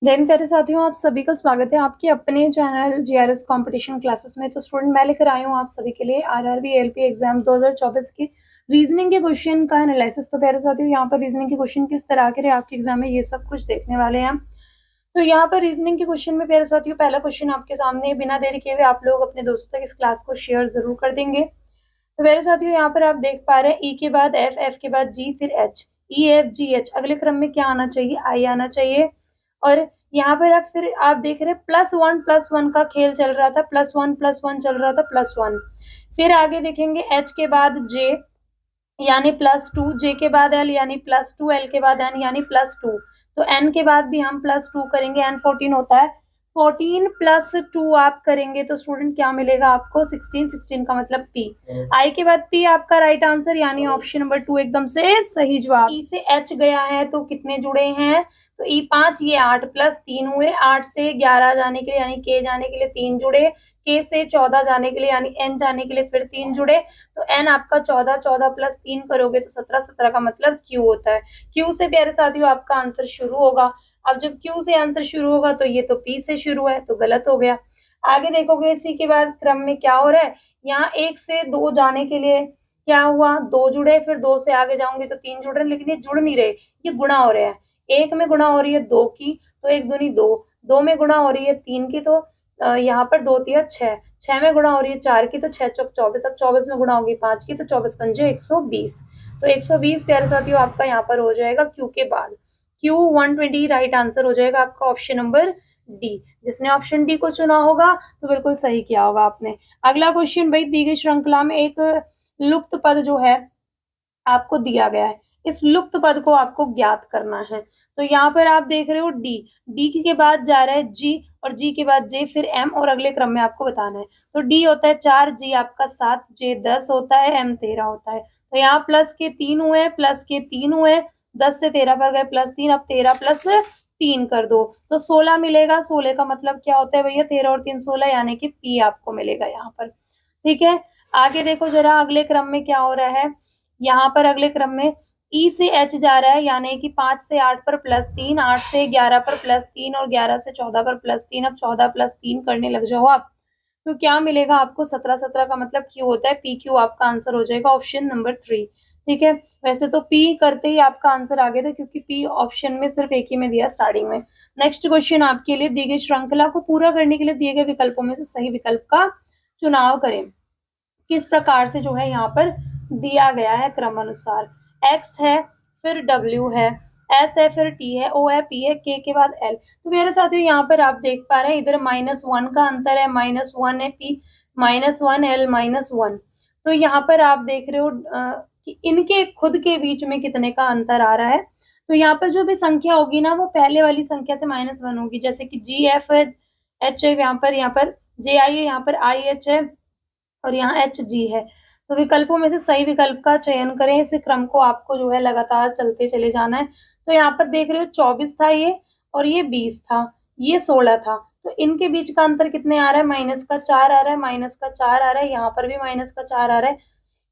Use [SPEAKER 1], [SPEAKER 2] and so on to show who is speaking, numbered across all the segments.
[SPEAKER 1] जय हिंद प्यारे साथियों, आप सभी का स्वागत है आपके अपने चैनल जीआरएस कंपटीशन क्लासेस में। तो स्टूडेंट, मैं लेकर आई हूँ आप सभी के लिए आरआरबी एलपी एग्जाम 2024 की रीजनिंग के क्वेश्चन का एनालिसिस। तो प्यारे साथियों, यहाँ पर रीजनिंग के क्वेश्चन किस तरह के रहे आपके एग्जाम में, ये सब कुछ देखने वाले हैं। तो यहाँ पर रीजनिंग के क्वेश्चन में प्यारे साथियों, पहला क्वेश्चन आपके सामने, बिना देरी किए हुए आप लोग अपने दोस्तों तक इस क्लास को शेयर जरूर कर देंगे। तो प्यारे साथियों, यहाँ पर आप देख पा रहे हैं ई के बाद एफ, एफ के बाद जी, फिर H. E F G H, अगले क्रम में क्या आना चाहिए? आई आना चाहिए। और यहाँ पर आप फिर आप देख रहे हैं प्लस वन का खेल चल रहा था, प्लस वन चल रहा था, प्लस वन। फिर आगे देखेंगे एच के बाद जे यानी प्लस टू, जे के बाद एल यानी प्लस टू, एल के बाद एन यानी प्लस टू। तो एन के बाद भी हम प्लस टू करेंगे, एन 14 होता है। 14 प्लस टू आप करेंगे तो स्टूडेंट क्या मिलेगा आपको? 16। 16 का मतलब पी। आई के बाद पी आपका राइट आंसर, यानी ऑप्शन नंबर 2 एकदम से सही जवाब। ई से एच गया है तो कितने जुड़े हैं? तो ई 5, ये 8 प्लस 3 हुए। 8 से 11 जाने के लिए यानी के जाने के लिए 3 जुड़े। के से 14 जाने के लिए यानी एन जाने के लिए फिर 3 जुड़े। तो एन आपका 14, 14 प्लस 3 करोगे तो 17, 17 का मतलब क्यू होता है। क्यू से प्यारे साथियों आपका आंसर शुरू होगा। अब जब क्यू से आंसर शुरू होगा तो ये तो पी से शुरू है, तो गलत हो गया। आगे देखोगे इसी के बाद क्रम में क्या हो रहा है, यहाँ 1 से 2 जाने के लिए क्या हुआ? 2 जुड़े, फिर 2 से आगे जाऊंगी तो 3 जुड़ रहे, लेकिन ये जुड़ नहीं रहे, ये गुणा हो रहे हैं। 1 में गुणा हो रही है 2 की, तो 1 दूनी 2। 2 में गुणा हो रही है 3 की, तो यहाँ पर 2 तिया 6। 6 में गुणा हो रही है 4 की, तो 6 चौक 24। अब 24 में गुणा होगी 5 की, तो 24 पंजे 120। तो 120 प्यारे साथियों आपका यहाँ पर हो जाएगा क्यू के बाद। क्यू 120 राइट आंसर हो जाएगा आपका ऑप्शन नंबर डी। जिसने ऑप्शन डी को चुना होगा तो बिल्कुल सही किया होगा आपने। अगला क्वेश्चन, भाई दी गई श्रृंखला में एक लुप्त पद जो है आपको दिया गया है, इस लुप्त पद को आपको ज्ञात करना है। तो यहाँ पर आप देख रहे हो डी, डी के बाद जा रहा है जी, और जी के बाद जे, फिर एम, और अगले क्रम में आपको बताना है। तो डी होता है 4, जी आपका 7, जे 10 होता है, एम 13 होता है। तो यहाँ प्लस के 3 हुए, प्लस के 3 हुए, 10 से 13 पर गए +3, अब 13 प्लस 3 कर दो तो 16 मिलेगा। 16 का मतलब क्या होता है भैया? 13 और 3 16, यानी कि पी आपको मिलेगा यहाँ पर। ठीक है, आगे देखो जरा अगले क्रम में क्या हो रहा है। यहाँ पर अगले क्रम में ई से एच जा रहा है, यानी कि 5 से 8 पर +3, 8 से 11 पर +3, और 11 से 14 पर +3। अब 14 + 3 करने लग जाओ आप, तो क्या मिलेगा आपको? 17। 17 का मतलब क्यू होता है, पी क्यू आपका आंसर हो जाएगा ऑप्शन नंबर 3। ठीक है, वैसे तो पी करते ही आपका आंसर आ गया था, क्योंकि पी ऑप्शन में सिर्फ एक ही में दिया स्टार्टिंग में। नेक्स्ट क्वेश्चन आपके लिए, दी गई श्रृंखला को पूरा करने के लिए दिए गए विकल्पों में से सही विकल्प का चुनाव करें। किस प्रकार से जो है यहाँ पर दिया गया है क्रम अनुसार। एक्स है, फिर डब्ल्यू है, एस है, फिर टी है, ओ है, पी है, के बाद एल। तो मेरे साथियों यहाँ पर आप देख पा रहे हैं इधर -1 का अंतर है, -1 है पी, -1 एल, -1। तो यहाँ पर आप देख रहे हो कि इनके खुद के बीच में कितने का अंतर आ रहा है। तो यहाँ पर जो भी संख्या होगी ना, वो पहले वाली संख्या से -1 होगी। जैसे कि जी एफ है, एच है, यहाँ पर जे आई है, यहाँ पर आई एच है, और यहाँ एच जी है। तो विकल्पों में से सही विकल्प का चयन करें। इस क्रम को आपको जो है लगातार चलते चले जाना है। तो यहाँ पर देख रहे हो 24 था ये, और ये 20 था, ये 16 था। तो इनके बीच का अंतर कितने आ रहा है? -4 आ रहा है, -4 आ रहा है, यहाँ पर भी -4 आ रहा है।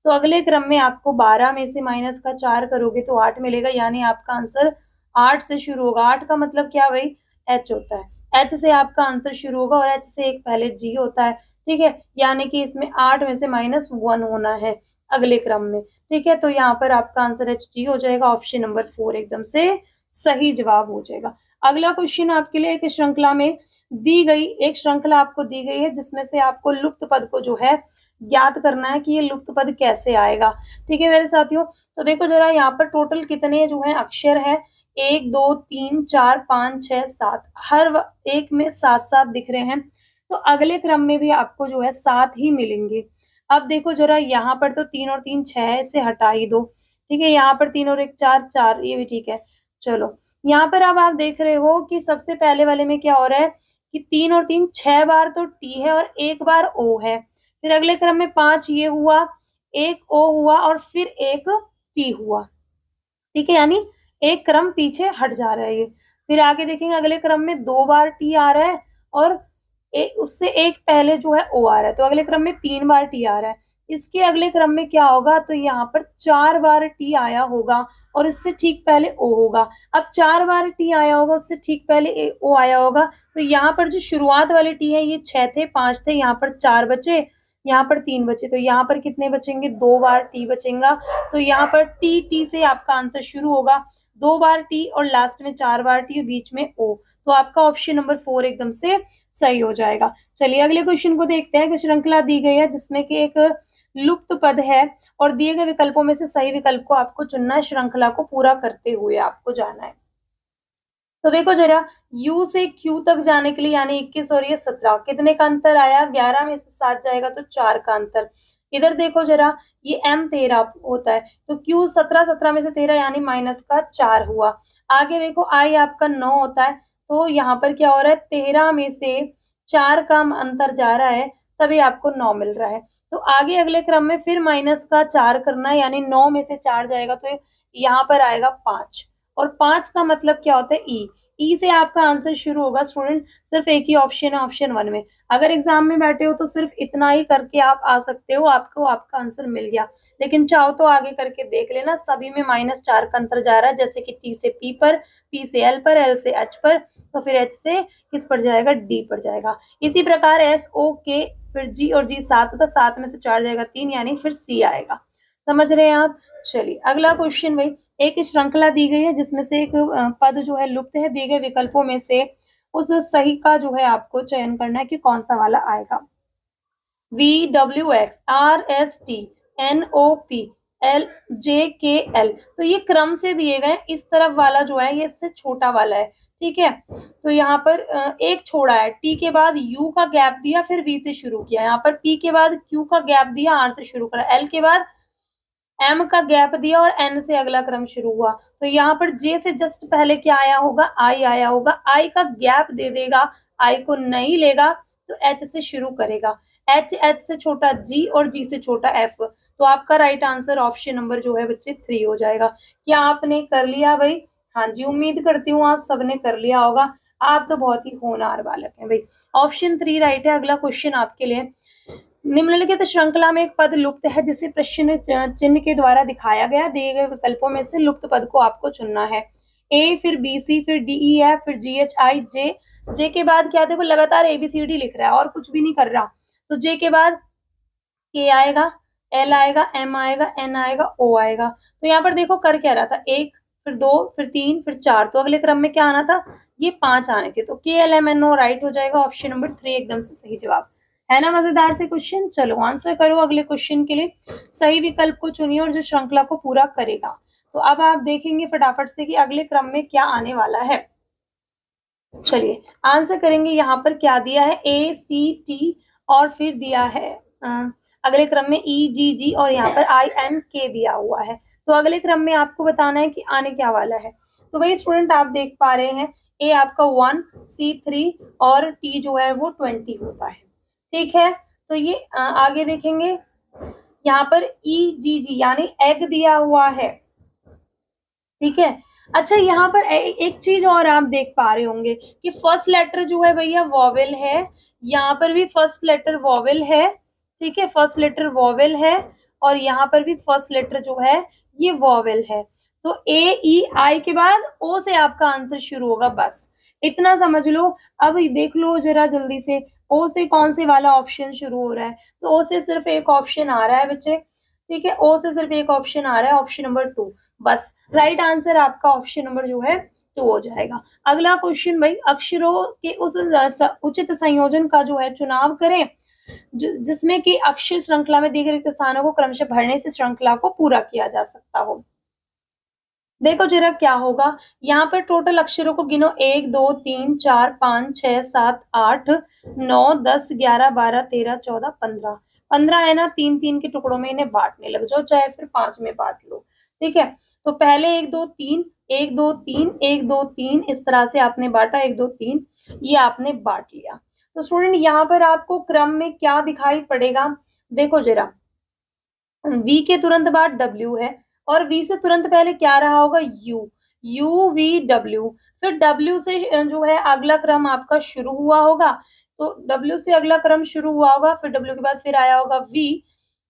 [SPEAKER 1] तो अगले क्रम में आपको 12 में से -4 करोगे तो 8 मिलेगा, यानी आपका आंसर 8 से शुरू होगा। 8 का मतलब क्या भाई? एच होता है। एच से आपका आंसर शुरू होगा, और एच से एक पहले जी होता है। ठीक है, यानी कि इसमें 8 में से -1 होना है अगले क्रम में। ठीक है, तो यहाँ पर आपका आंसर एच जी हो जाएगा, ऑप्शन नंबर 4 एकदम से सही जवाब हो जाएगा। अगला क्वेश्चन आपके लिए, एक श्रृंखला में दी गई, एक श्रृंखला आपको दी गई है जिसमें से आपको लुप्त पद को जो है ज्ञात करना है कि ये लुप्त पद कैसे आएगा। ठीक है मेरे साथियों, तो देखो जरा यहाँ पर टोटल कितने जो है अक्षर है, 1 2 3 4 5 6 7, हर एक में 7 7 दिख रहे हैं। तो अगले क्रम में भी आपको जो है 7 ही मिलेंगे। अब देखो जरा यहाँ पर तो 3 और 3 6 है, इसे हटा ही दो। ठीक है, यहाँ पर 3 और 1 4 4, ये भी ठीक है। चलो, यहाँ पर अब आप देख रहे हो कि सबसे पहले वाले में क्या हो रहा है कि 3 और 3 6 बार तो टी है, और 1 बार ओ है। फिर अगले क्रम में 5 ये हुआ, 1 ओ हुआ, और फिर 1 टी हुआ। ठीक है, यानी एक क्रम पीछे हट जा रहा है ये। फिर आगे देखेंगे अगले क्रम में 2 बार टी आ रहा है, और उससे एक पहले जो है ओ आ रहा है। तो अगले क्रम में 3 बार टी आ रहा है। इसके अगले क्रम में क्या होगा? तो यहाँ पर 4 बार टी आया होगा, और इससे ठीक पहले ओ होगा। अब 4 बार टी आया होगा, उससे ठीक पहले ओ आया होगा। तो यहाँ पर जो शुरुआत वाले टी है ये 6 थे, 5 थे, यहाँ पर 4 बचे, यहाँ पर 3 बचे। तो यहाँ पर कितने बचेंगे? 2 बार टी बचेगा। तो यहाँ पर टी टी से आपका आंसर शुरू होगा, 2 बार टी और लास्ट में 4 बार टी, बीच में ओ। तो आपका ऑप्शन नंबर 4 एकदम से सही हो जाएगा। चलिए अगले क्वेश्चन को देखते हैं कि श्रृंखला दी गई है जिसमें कि एक लुप्त पद है और दिए गए विकल्पों में से सही विकल्प को आपको चुनना है, श्रृंखला को पूरा करते हुए आपको जाना है। तो देखो जरा, U से Q तक जाने के लिए यानी 21 और ये 17, कितने का अंतर आया? 11 में से 7 जाएगा तो 4 का अंतर। इधर देखो जरा, ये M 13 होता है, तो Q 17, 17 में से 13 यानी माइनस का 4 हुआ। आगे देखो I आपका 9 होता है, तो यहाँ पर क्या हो रहा है? 13 में से 4 का अंतर जा रहा है, तभी आपको 9 मिल रहा है। तो आगे अगले क्रम में फिर माइनस का 4 करना है, यानी 9 में से 4 जाएगा तो यहाँ पर आएगा 5, और 5 का मतलब क्या होता है? ई से आपका आंसर शुरू होगा स्टूडेंट। सिर्फ एक ही ऑप्शन है ऑप्शन 1 में। अगर एग्जाम में बैठे हो तो सिर्फ इतना ही करके आप आ सकते हो, आपको आपका आंसर मिल गया। लेकिन चाहो तो आगे करके देख लेना, सभी में -4 का अंतर जा रहा है, जैसे कि टी से पी पर, पी से एल पर, एल से एच पर, तो फिर एच से किस पर जाएगा? डी पर जाएगा। इसी प्रकार एस ओ के, फिर जी और जी 7 होता, 7 में से 4 जाएगा 3, यानी फिर सी आएगा। समझ रहे हैं आप? चलिए अगला क्वेश्चन भाई, एक श्रृंखला दी गई है जिसमें से एक पद जो है लुप्त है, दिए गए विकल्पों में से उस सही का जो है आपको चयन करना है कि कौन सा वाला आएगा। VWX RST NOP LJKL, तो ये क्रम से दिए गए। इस तरफ वाला जो है ये इससे छोटा वाला है, ठीक है। तो यहाँ पर एक छोड़ा है, टी के बाद यू का गैप दिया, फिर वी से शुरू किया। यहाँ पर पी के बाद क्यू का गैप दिया, आर से शुरू करा, एल के बाद एम का गैप दिया और एन से अगला क्रम शुरू हुआ। तो यहाँ पर जे से जस्ट पहले क्या आया होगा? आई आया होगा। आई का गैप दे देगा, आई को नहीं लेगा तो एच से शुरू करेगा। एच से छोटा जी और जी से छोटा एफ। तो आपका राइट आंसर ऑप्शन नंबर जो है बच्चे 3 हो जाएगा। क्या आपने कर लिया भाई? हाँ जी, उम्मीद करती हूँ आप सबने कर लिया होगा। आप तो बहुत ही होनहार बालक हैं भाई। ऑप्शन 3 राइट है। अगला क्वेश्चन आपके लिए, निम्नलिखित श्रृंखला में एक पद लुप्त है जिसे प्रश्न चिन्ह के द्वारा दिखाया गया, दिए गए विकल्पों में से लुप्त पद को आपको चुनना है। ए, फिर बी सी, फिर डी ई एफ, फिर जी एच आई जे। जे के बाद क्या? देखो लगातार ABCD लिख रहा है और कुछ भी नहीं कर रहा। तो जे के बाद के आएगा, एल आएगा, एम आएगा, एन आएगा, ओ आएगा। तो यहाँ पर देखो कर क्या रहा था? 1, फिर 2, फिर 3, फिर 4। तो अगले क्रम में क्या आना था? ये 5 आने थे। तो KLMNO राइट हो जाएगा, ऑप्शन नंबर 3 एकदम से सही जवाब है ना। मजेदार से क्वेश्चन। चलो आंसर करो अगले क्वेश्चन के लिए, सही विकल्प को चुनिए और जो श्रृंखला को पूरा करेगा। तो अब आप देखेंगे फटाफट से कि अगले क्रम में क्या आने वाला है। चलिए आंसर करेंगे। यहाँ पर क्या दिया है? ACT और फिर दिया है अगले क्रम में EGG और यहाँ पर INK दिया हुआ है। तो अगले क्रम में आपको बताना है कि आने क्या वाला है। तो भाई स्टूडेंट आप देख पा रहे हैं, A आपका 1, C 3 और T जो है वो 20 होता है, ठीक है। तो ये आगे देखेंगे, यहाँ पर EGG यानी एग दिया हुआ है, ठीक है। अच्छा यहाँ पर एक चीज और आप देख पा रहे होंगे कि फर्स्ट लेटर जो है भैया वॉवेल है, यहाँ पर भी फर्स्ट लेटर वॉवेल है, ठीक है। फर्स्ट लेटर वॉवेल है और यहाँ पर भी फर्स्ट लेटर जो है ये वॉवेल है। तो AEI के बाद O से आपका आंसर शुरू होगा, बस इतना समझ लो। अब देख लो जरा जल्दी से, O से कौन से वाला ऑप्शन शुरू हो रहा है? तो O से सिर्फ एक ऑप्शन आ रहा है बच्चे, ठीक है। O से सिर्फ एक ऑप्शन आ रहा है, ऑप्शन नंबर 2। बस राइट आंसर आपका ऑप्शन नंबर जो है 2 हो जाएगा। अगला क्वेश्चन भाई, अक्षरों के उस उचित संयोजन का जो है चुनाव करें जिसमें कि अक्षर श्रृंखला में दी गई रिक्त स्थानों को क्रमशः भरने से श्रृंखला को पूरा किया जा सकता हो। देखो जरा क्या होगा, यहाँ पर टोटल अक्षरों को गिनो, 1 2 3 4 5 6 7 8 9 10 11 12 13 14 15 15 है ना। 3 3 के टुकड़ों में इन्हें बांटने लग जाओ, चाहे फिर 5 में बांट लो, ठीक है। तो पहले 1 2 3 1 2 3 1 2 3 इस तरह से आपने बांटा, 1 2 3 ये आपने बांट लिया। तो स्टूडेंट यहाँ पर आपको क्रम में क्या दिखाई पड़ेगा? देखो जरा, V के तुरंत बाद W है और V से तुरंत पहले क्या रहा होगा? U, UVW, फिर W से जो है अगला क्रम आपका शुरू हुआ होगा। तो W से अगला क्रम शुरू हुआ होगा, फिर W के बाद फिर आया होगा V,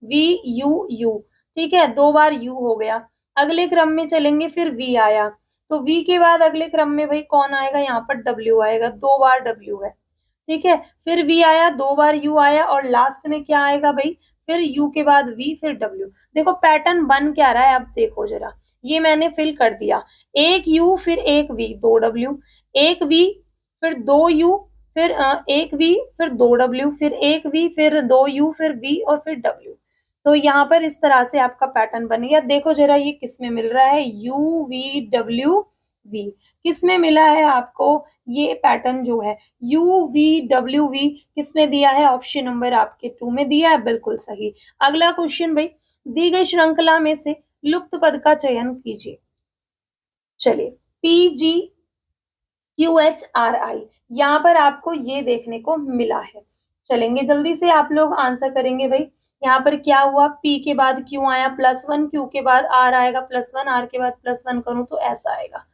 [SPEAKER 1] VUU, ठीक है। 2 बार U हो गया। अगले क्रम में चलेंगे, फिर वी आया, तो वी के बाद अगले क्रम में भाई कौन आएगा, यहाँ पर डब्ल्यू आएगा, 2 बार डब्ल्यू है, ठीक है। फिर वी आया, 2 बार यू आया, और लास्ट में क्या आएगा भाई, फिर यू के बाद वी, फिर डब्ल्यू। देखो पैटर्न बन क्या रहा है, अब देखो जरा, ये मैंने फिल कर दिया, एक यू फिर एक वी, 2 डब्ल्यू, एक वी फिर 2 यू, फिर एक वी फिर 2 डब्ल्यू, फिर एक वी फिर 2 यू, फिर वी और फिर डब्ल्यू। तो यहाँ पर इस तरह से आपका पैटर्न बन गया। देखो जरा ये किस में मिल रहा है, यू वी डब्ल्यू वी, किस में मिला है आपको, ये पैटर्न जो है यू वी डब्ल्यू वी किस में दिया है, ऑप्शन नंबर आपके 2 में दिया है, बिल्कुल सही। अगला क्वेश्चन भाई, दी गई श्रृंखला में से लुप्त पद का चयन कीजिए। चलिए, P G Q H R आई, यहाँ पर आपको ये देखने को मिला है। चलेंगे जल्दी से आप लोग आंसर करेंगे भाई। यहाँ पर क्या हुआ, P के बाद Q आया +1, Q के बाद R आएगा +1, R के बाद +1 करूं तो ऐसा आएगा,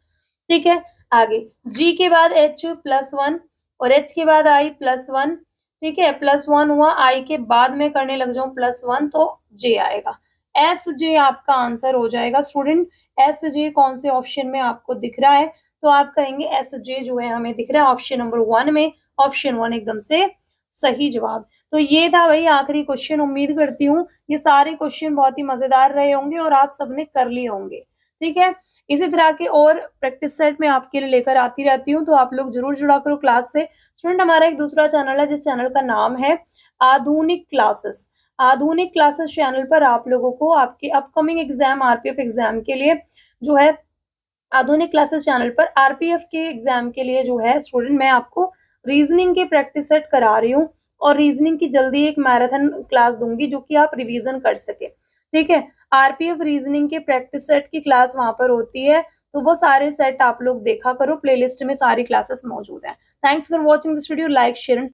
[SPEAKER 1] ठीक है। आगे G के बाद H +1 और H के बाद I +1, ठीक है, +1 हुआ, I के बाद में करने लग जाऊं +1 तो J आएगा। एस जे आपका आंसर हो जाएगा स्टूडेंट। एस जे कौन से ऑप्शन में आपको दिख रहा है, तो आप कहेंगे एस जे जो है हमें दिख रहा है ऑप्शन नंबर 1 में, ऑप्शन 1 एकदम से सही जवाब। तो ये था भाई आखिरी क्वेश्चन। उम्मीद करती हूँ ये सारे क्वेश्चन बहुत ही मजेदार रहे होंगे और आप सबने कर लिए होंगे, ठीक है। इसी तरह के और प्रैक्टिस सेट में आपके लिए लेकर आती रहती हूँ, तो आप लोग जरूर जुड़ा करो क्लास से। स्टूडेंट हमारा एक दूसरा चैनल है जिस चैनल का नाम है आधुनिक क्लासेस। आधुनिक क्लासेस चैनल पर आप लोगों को आपके अपकमिंग एग्जाम, आरपीएफ एग्जाम के लिए जो है, आधुनिक क्लासेस चैनल पर आरपीएफ के एग्जाम के लिए जो है स्टूडेंट, मैं आपको रीजनिंग के प्रैक्टिस सेट करा रही हूँ, और रीजनिंग की जल्दी एक मैराथन क्लास दूंगी जो कि आप रिवीजन कर सके, ठीक है। आरपीएफ रीजनिंग के प्रैक्टिस सेट की क्लास वहां पर होती है, तो वो सारे सेट आप लोग देखा करो, प्लेलिस्ट में सारी क्लासेस मौजूद है। Thanks for watching this video, like share and